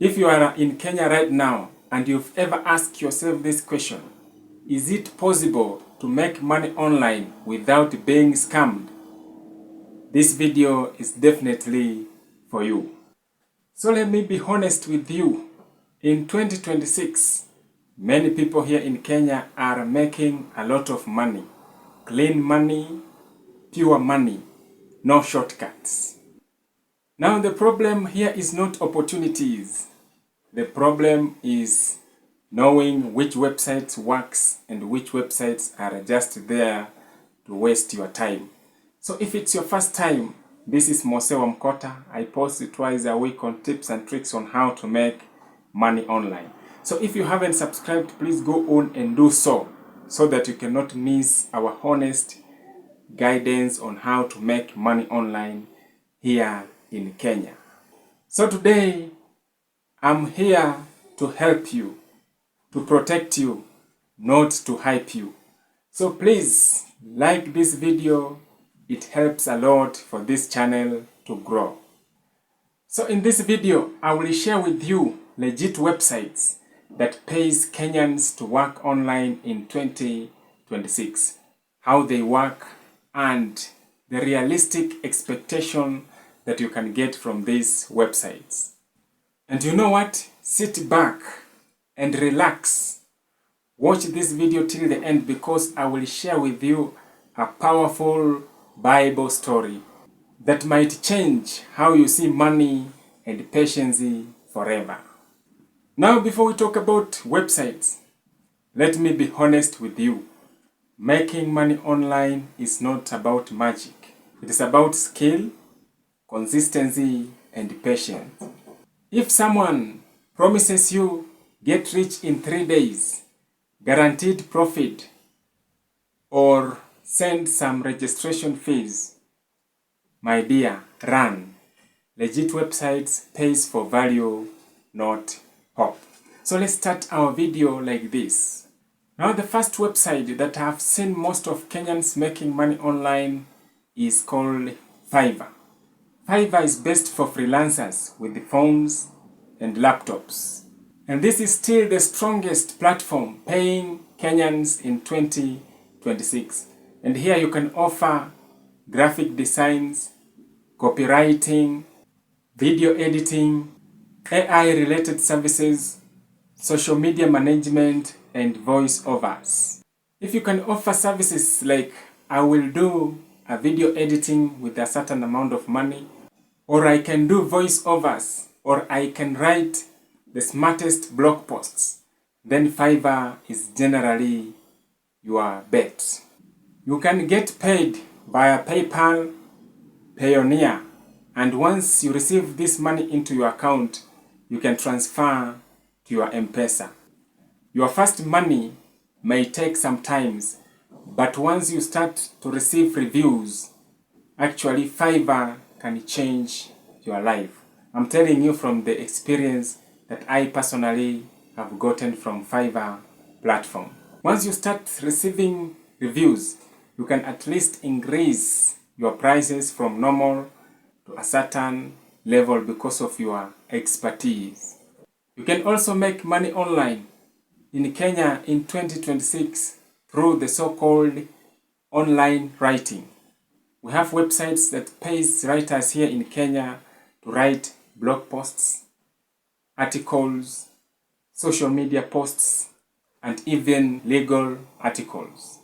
If you are in Kenya right now and you've ever asked yourself this question, is it possible to make money online without being scammed? This video is definitely for you. So let me be honest with you. In 2026, many people here in Kenya are making a lot of money. Clean money, pure money, no shortcuts. Now the problem here is not opportunities. The problem is knowing which websites works and which websites are just there to waste your time. So if it's your first time, this is Mose Wamkota. I post twice a week on tips and tricks on how to make money online. So if you haven't subscribed, please go on and do so that you cannot miss our honest guidance on how to make money online here in Kenya. So today, I'm here to help you, to protect you, not to hype you. So please like this video. It helps a lot for this channel to grow. So in this video, I will share with you legit websites that pays Kenyans to work online in 2026, how they work, and the realistic expectation that you can get from these websites. And you know what? Sit back and relax. Watch this video till the end because I will share with you a powerful Bible story that might change how you see money and patience forever. Now, before we talk about websites, let me be honest with you. Making money online is not about magic. It is about skill, consistency, and patience. If someone promises you get rich in 3 days, guaranteed profit, or send some registration fees, my dear, run. Legit websites pays for value, not hope. So let's start our video like this. Now the first website that I've seen most of Kenyans making money online is called Fiverr. Fiverr is best for freelancers with the phones and laptops. And this is still the strongest platform paying Kenyans in 2026. And here you can offer graphic designs, copywriting, video editing, AI-related services, social media management, and voiceovers. If you can offer services like I will do a video editing with a certain amount of money, or I can do voiceovers, or I can write the smartest blog posts, then Fiverr is generally your bet. You can get paid via PayPal, Payoneer, and once you receive this money into your account, you can transfer to your M-Pesa. Your first money may take some time, but once you start to receive reviews, actually Fiverr can change your life. I'm telling you from the experience that I personally have gotten from Fiverr platform. Once you start receiving reviews, you can at least increase your prices from normal to a certain level because of your expertise. You can also make money online in Kenya in 2026 through the so-called online writing. We have websites that pays writers here in Kenya to write blog posts, articles, social media posts, and even legal articles.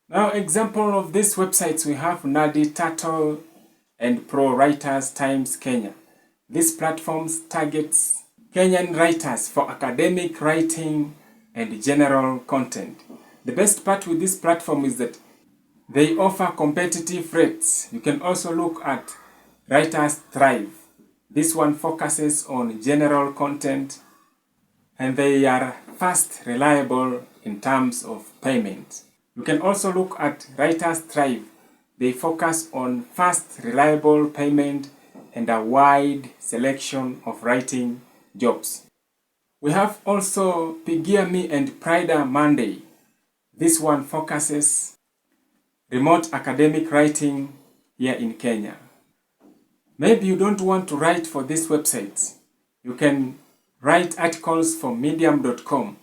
Now, example of these websites, we have Nadi Turtle and prowriterstime Kenya. These platforms targets Kenyan writers for academic writing and general content. The best part with this platform is that they offer competitive rates. You can also look at Writers Thrive. This one focuses on general content and they are fast, reliable in terms of payment. You can also look at Writers Thrive. They focus on fast, reliable payment and a wide selection of writing jobs. We have also Pigia Me and Prida Monday. This one focuses remote academic writing here in Kenya. Maybe you don't want to write for these websites. You can write articles for medium.com,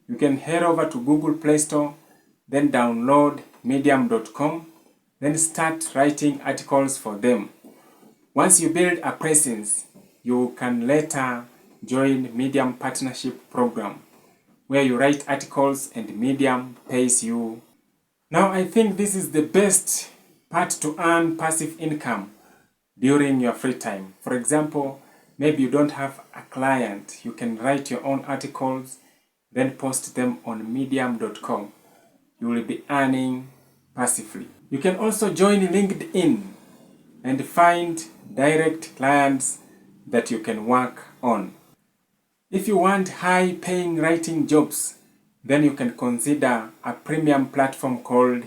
you can head over to Google Play Store, then download medium.com, then start writing articles for them. Once you build a presence, you can later join Medium Partnership Program, where you write articles and Medium pays you. Now I think this is the best part to earn passive income during your free time. For example, maybe you don't have a client, you can write your own articles, then post them on medium.com. You will be earning passively. You can also join LinkedIn and find direct clients that you can work on. If you want high-paying writing jobs, then you can consider a premium platform called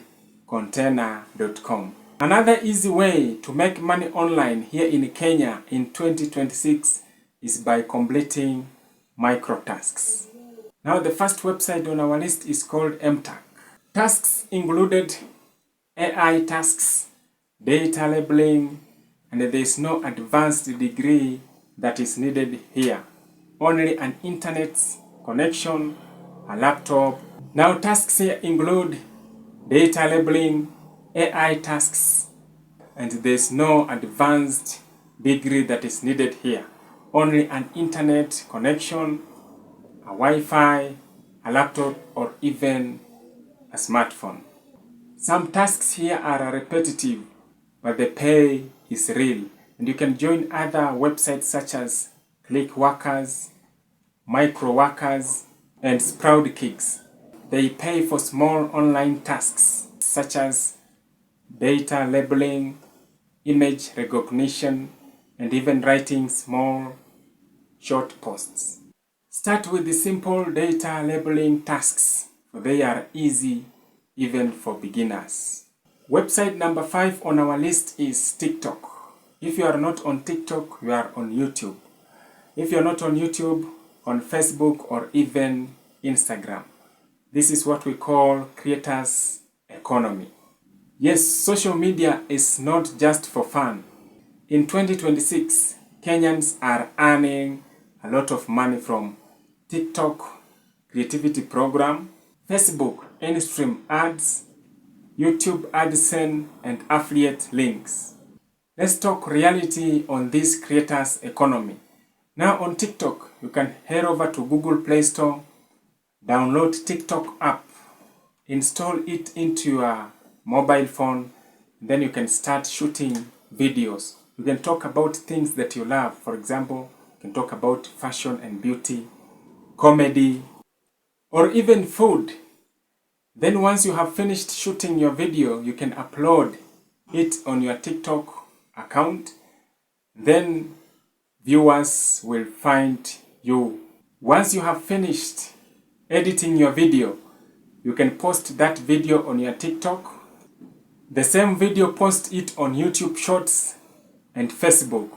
container.com. Another easy way to make money online here in Kenya in 2026 is by completing microtasks. Now the first website on our list is called Mturk. Tasks included AI tasks, data labeling, and there is no advanced degree that is needed here. Only an internet connection, a laptop. Now tasks here include data labeling, AI tasks, and there's no advanced degree that is needed here. Only an internet connection, a Wi-Fi, a laptop, or even a smartphone. Some tasks here are repetitive, but the pay is real. And you can join other websites such as Clickworkers, Microworkers, and Sprout-Kicks. They pay for small online tasks such as data labeling, image recognition, and even writing small short posts. Start with the simple data labeling tasks, for they are easy even for beginners. Website number 5 on our list is TikTok. If you are not on TikTok, you are on YouTube. If you are not on YouTube, on Facebook or even Instagram. This is what we call creators economy. Yes, social media is not just for fun. In 2026, Kenyans are earning a lot of money from TikTok creativity program, Facebook in-stream ads, YouTube AdSense, and affiliate links. Let's talk reality on this creators economy. Now on TikTok, you can head over to Google Play Store, download TikTok app, install it into your mobile phone, then you can start shooting videos. You can talk about things that you love. For example, you can talk about fashion and beauty, comedy, or even food. Then once you have finished shooting your video, you can upload it on your TikTok account. Then viewers will find you. Once you have finished editing your video, you can post that video on your TikTok. The same video, post it on YouTube Shorts and Facebook.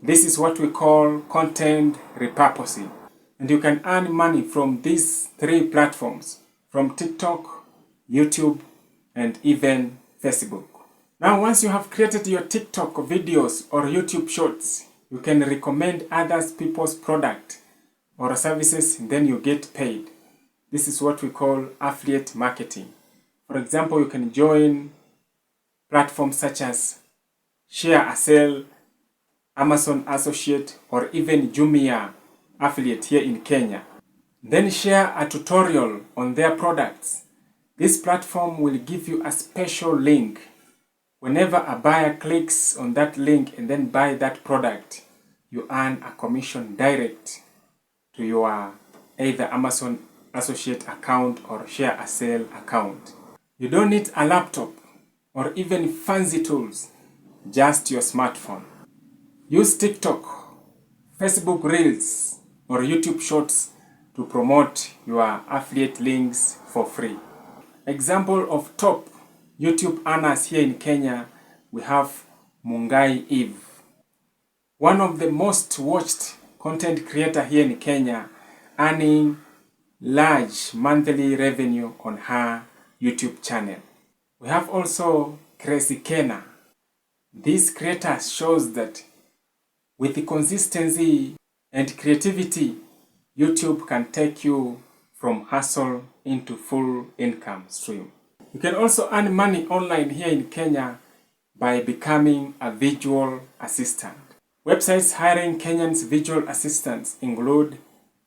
This is what we call content repurposing. And you can earn money from these 3 platforms, from TikTok, YouTube, and even Facebook. Now, once you have created your TikTok videos or YouTube Shorts, you can recommend others people's product or services, and then you get paid. This is what we call affiliate marketing. For example, you can join platforms such as Share a Sale, Amazon Associate, or even Jumia affiliate here in Kenya. Then share a tutorial on their products. This platform will give you a special link. Whenever a buyer clicks on that link and then buy that product, you earn a commission direct to your either Amazon Associate account or Share a Sale account. You don't need a laptop or even fancy tools, just your smartphone. Use TikTok, Facebook Reels, or YouTube Shorts to promote your affiliate links for free. Example of top YouTube earners here in Kenya, we have Mungai Eve, one of the most watched content creator here in Kenya, earning large monthly revenue on her YouTube channel. We have also Crazy Kenna. This creator shows that with the consistency and creativity, YouTube can take you from hustle into full income stream. You can also earn money online here in Kenya by becoming a visual assistant. Websites hiring Kenyans visual assistants include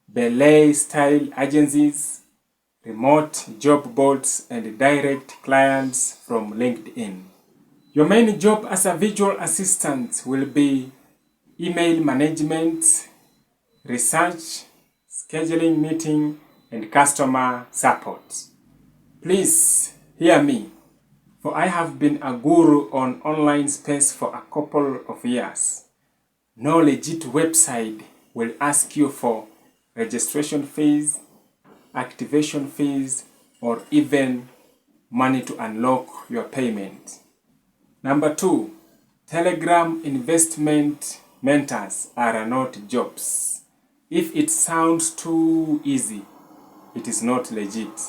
ballet style agencies, remote job boards, and direct clients from LinkedIn. Your main job as a visual assistant will be email management, research, scheduling meeting, and customer support. Please hear me, for I have been a guru on online space for a couple of years. No legit website will ask you for registration fees, activation fees, or even money to unlock your payment. Number 2, Telegram investment mentors are not jobs. If it sounds too easy, it is not legit.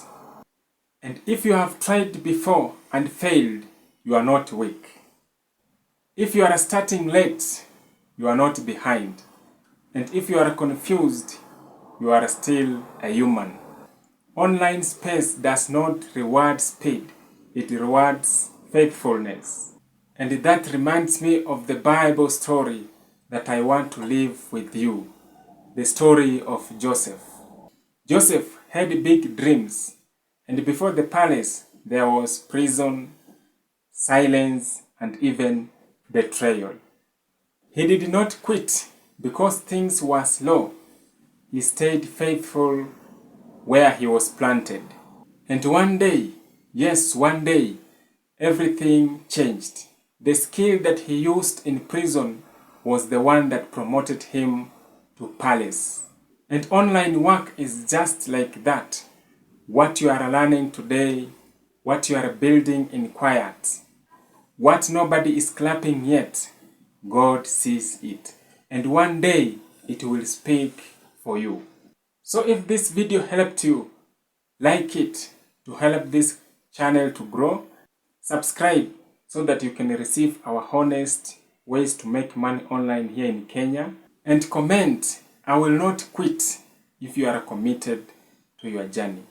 And if you have tried before and failed, you are not weak. If you are starting late, you are not behind. And if you are confused, you are still a human. Online space does not reward speed, it rewards faithfulness. And that reminds me of the Bible story that I want to leave with you. The story of Joseph. Joseph had big dreams, and before the palace there was prison, silence, and even betrayal. He did not quit because things were slow. He stayed faithful where he was planted. And one day, yes, one day, everything changed. The skill that he used in prison was the one that promoted him to palace. And online work is just like that. What you are learning today, what you are building in quiet, what nobody is clapping yet, God sees it. And one day, it will speak for you. So if this video helped you, like it to help this channel to grow. Subscribe so that you can receive our honest ways to make money online here in Kenya. And comment, I will not quit if you are committed to your journey.